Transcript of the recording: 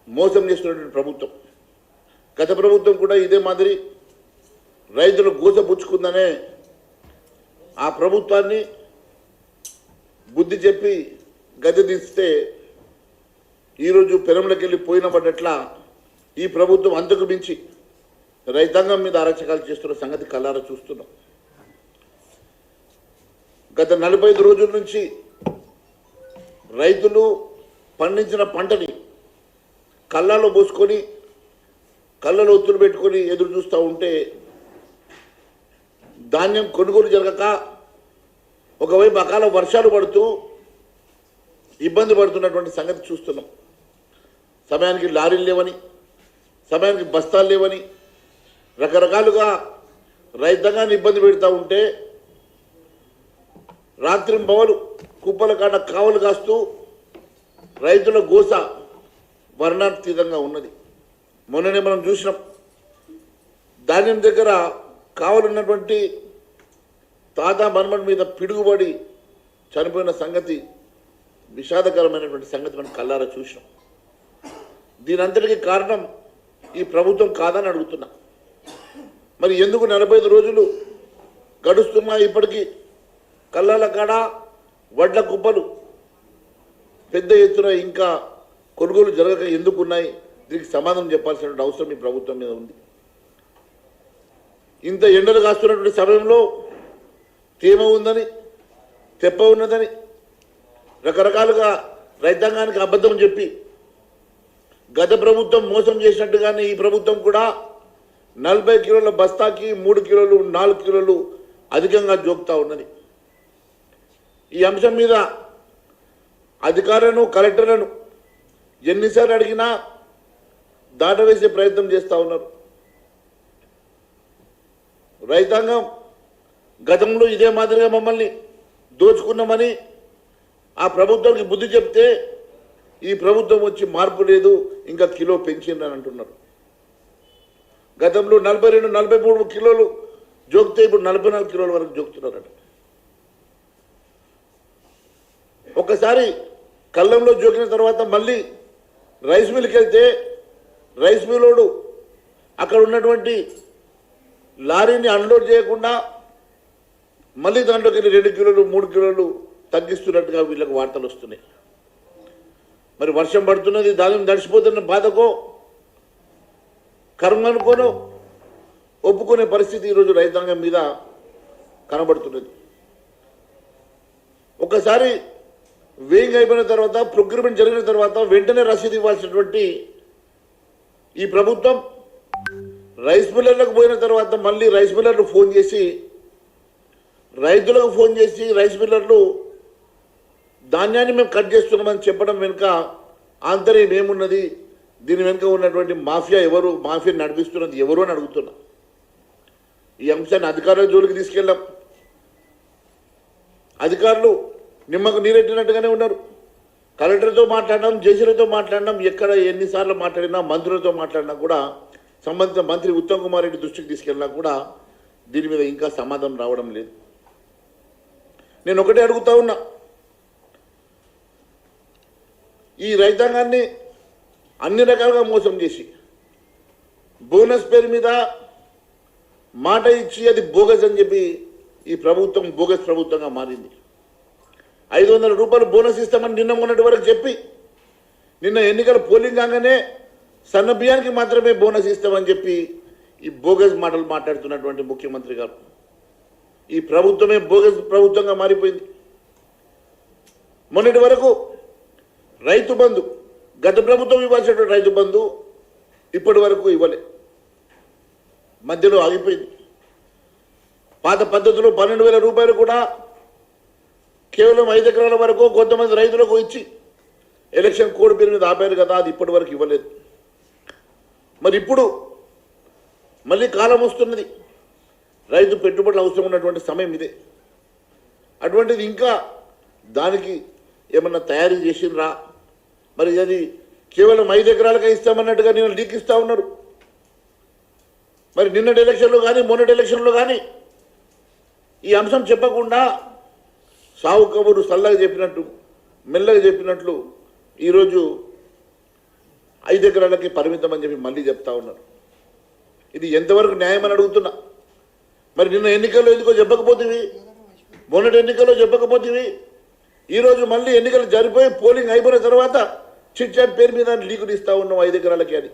మోసం చేస్తున్నటువంటి ప్రభుత్వం. గత ప్రభుత్వం కూడా ఇదే మాదిరి రైతులు గోసపుచ్చుకుందనే ఆ ప్రభుత్వాన్ని బుద్ధి చెప్పి గద్దె దిస్తే ఈరోజు పెరంలోకి వెళ్ళి పోయిన పడ్డట్లా ఈ ప్రభుత్వం అంతకు మించి రైతాంగం మీద అరాచకాలు చేస్తున్న సంగతి కళ్ళారా చూస్తున్నాం. గత 45 రోజుల నుంచి రైతులు పండించిన పంటని కళ్ళలో పోసుకొని కళ్ళలో ఒత్తులు పెట్టుకొని ఎదురు చూస్తూ ఉంటే ధాన్యం కొనుగోలు జరగక ఒకవైపు అకాల వర్షాలు పడుతూ ఇబ్బంది పడుతున్నటువంటి సంగతి చూస్తున్నాం. సమయానికి లారీలు లేవని, సమయానికి బస్తాలు లేవని రకరకాలుగా రైతాంగాన్ని ఇబ్బంది పెడతా ఉంటే రాత్రి పవలు కుప్పల కాడ కావలు కాస్తూ రైతుల గోస వర్ణాతీతంగా ఉన్నది. మొన్ననే మనం చూసినాం, ధాన్యం దగ్గర కావలున్నటువంటి తాత మన్మడి మీద పిడుగుబడి చనిపోయిన సంగతి విషాదకరమైనటువంటి సంగతి మనం కళ్ళారా చూసినాం. దీనంతటికీ కారణం ఈ ప్రభుత్వం కాదని అడుగుతున్నా. మరి ఎందుకు 45 రోజులు గడుస్తున్నా ఇప్పటికీ కళ్ళాల కాడ వడ్ల కుప్పలు పెద్ద ఎత్తున ఇంకా కొనుగోలు జరగక ఎందుకున్నాయి? దీనికి సమాధానం చెప్పాల్సిన అవసరం ఈ ప్రభుత్వం మీద ఉంది. ఇంత ఎండలు కాస్తున్నటువంటి సమయంలో తేమ ఉందని, తెప్ప ఉన్నదని రకరకాలుగా రైతాంగానికి అబద్ధం చెప్పి గత ప్రభుత్వం మోసం చేసినట్టుగానే ఈ ప్రభుత్వం కూడా 40 కిలోల బస్తాకి 3 కిలోలు 4 కిలోలు అధికంగా జోక్తా ఉన్నది. ఈ అంశం మీద అధికారులను, కలెక్టర్లను ఎన్నిసార్లు అడిగినా దాటవేసే ప్రయత్నం చేస్తూ ఉన్నారు. రైతాంగం గతంలో ఇదే మాదిరిగా మమ్మల్ని దోచుకున్నామని ఆ ప్రభుత్వానికి బుద్ధి చెప్తే ఈ ప్రభుత్వం వచ్చి మార్పు లేదు, ఇంకా కిలో పెంచిందని అంటున్నారు. గతంలో 42, 43 కిలోలు జోక్తే ఇప్పుడు 44 కిలోల వరకు జోకుతున్నారట. ఒకసారి కళ్ళంలో జోకిన తర్వాత మళ్ళీ రైస్ మిల్కి వెళ్తే రైస్ మిల్లోడు అక్కడ ఉన్నటువంటి లారీని అన్లోడ్ చేయకుండా మళ్ళీ దాంట్లోకి 2 కిలోలు 3 కిలోలు తగ్గిస్తున్నట్టుగా వీళ్ళకి వార్తలు వస్తున్నాయి. మరి వర్షం పడుతున్నది, ధాన్యం దడిచిపోతున్న బాధకో కర్మ అనుకోనో ఒప్పుకునే పరిస్థితి ఈరోజు రైతాంగం మీద కనబడుతున్నది. ఒకసారి వేయింగ్ అయిపోయిన తర్వాత, ప్రొక్యూర్మెంట్ జరిగిన తర్వాత వెంటనే రసీదు ఇవ్వాల్సినటువంటి ఈ ప్రభుత్వం రైస్ మిల్లర్లకు పోయిన తర్వాత మళ్ళీ రైస్ మిల్లర్లు ఫోన్ చేసి రైతులకు ఫోన్ చేసి రైస్ మిల్లర్లు ధాన్యాన్ని మేము కట్ చేస్తున్నామని చెప్పడం వెనుక ఆంతర్యం ఏమున్నది, దీని వెనుక ఉన్నటువంటి మాఫియా ఎవరు, మాఫియా నడిపిస్తున్నది ఎవరు అని అడుగుతున్నా. ఈ అంశాన్ని అధికారుల జోలికి తీసుకెళ్ళాం. అధికారులు నిమ్మకు నీరెట్టినట్టుగానే ఉన్నారు. కలెక్టర్తో మాట్లాడినాం, జేసీలతో మాట్లాడినాం, ఎక్కడ ఎన్నిసార్లు మాట్లాడినా, మంత్రులతో మాట్లాడినా కూడా, సంబంధిత మంత్రి ఉత్తమ్ కుమార్ రెడ్డి దృష్టికి తీసుకెళ్ళినా కూడా దీని మీద ఇంకా సమాధానం రావడం లేదు. నేను ఒకటే అడుగుతా ఉన్నా, ఈ రైతాంగాన్ని అన్ని రకాలుగా మోసం చేసి బోనస్ పేరు మీద మాట ఇచ్చి అది బోగస్ అని చెప్పి ఈ ప్రభుత్వం బోగస్ ప్రభుత్వంగా మారింది. 500 రూపాయలు బోనస్ ఇస్తామని నిన్న మొన్నటి వరకు చెప్పి నిన్న ఎన్నికల పోలింగ్ కాగానే సన్న బియ్యానికి మాత్రమే బోనస్ ఇస్తామని చెప్పి ఈ బోగస్ మాటలు మాట్లాడుతున్నటువంటి ముఖ్యమంత్రి గారు, ఈ ప్రభుత్వమే బోగస్ ప్రభుత్వంగా మారిపోయింది. మొన్నటి వరకు రైతు బంధు, గత ప్రభుత్వం ఇవ్వాల్సినటువంటి రైతు బంధు ఇప్పటి వరకు ఇవ్వలే, మధ్యలో ఆగిపోయింది. పాత పద్ధతిలో 12,000 రూపాయలు కూడా కేవలం 5 ఎకరాల వరకు కొంతమంది రైతులకు ఇచ్చి ఎలక్షన్ కోడ్ పేరు మీద ఆపారు కదా, అది ఇప్పటి వరకు ఇవ్వలేదు. మరి ఇప్పుడు మళ్ళీ కాలం వస్తున్నది, రైతు పెట్టుబడులు అవసరం ఉన్నటువంటి సమయం ఇదే. అటువంటిది ఇంకా దానికి ఏమన్నా తయారీ చేసిండ్రా? మరి అది కేవలం 5 ఎకరాలకే ఇస్తామన్నట్టుగా నేను లీక్ ఇస్తూ ఉన్నారు. మరి నిన్నటి ఎలక్షన్లో కానీ మొన్నటి ఎలక్షన్లో కానీ ఈ అంశం చెప్పకుండా సావు కబురు సల్లగా చెప్పినట్టు, మెల్లగా చెప్పినట్లు ఈరోజు 5 ఎకరాలకి పరిమితం అని చెప్పి మళ్ళీ చెప్తా ఉన్నారు. ఇది ఎంతవరకు న్యాయం అని అడుగుతున్నా. మరి నిన్న ఎన్నికల్లో ఎందుకో చెప్పకపోతేవి, మొన్నటి ఎన్నికల్లో చెప్పకపోతేవి, ఈరోజు మళ్ళీ ఎన్నికలు జరిపోయి పోలింగ్ అయిపోయిన తర్వాత చిట్ చాట్ పేరు మీద లీకులు ఇస్తా ఉన్నాం 5 ఎకరాలకి అని.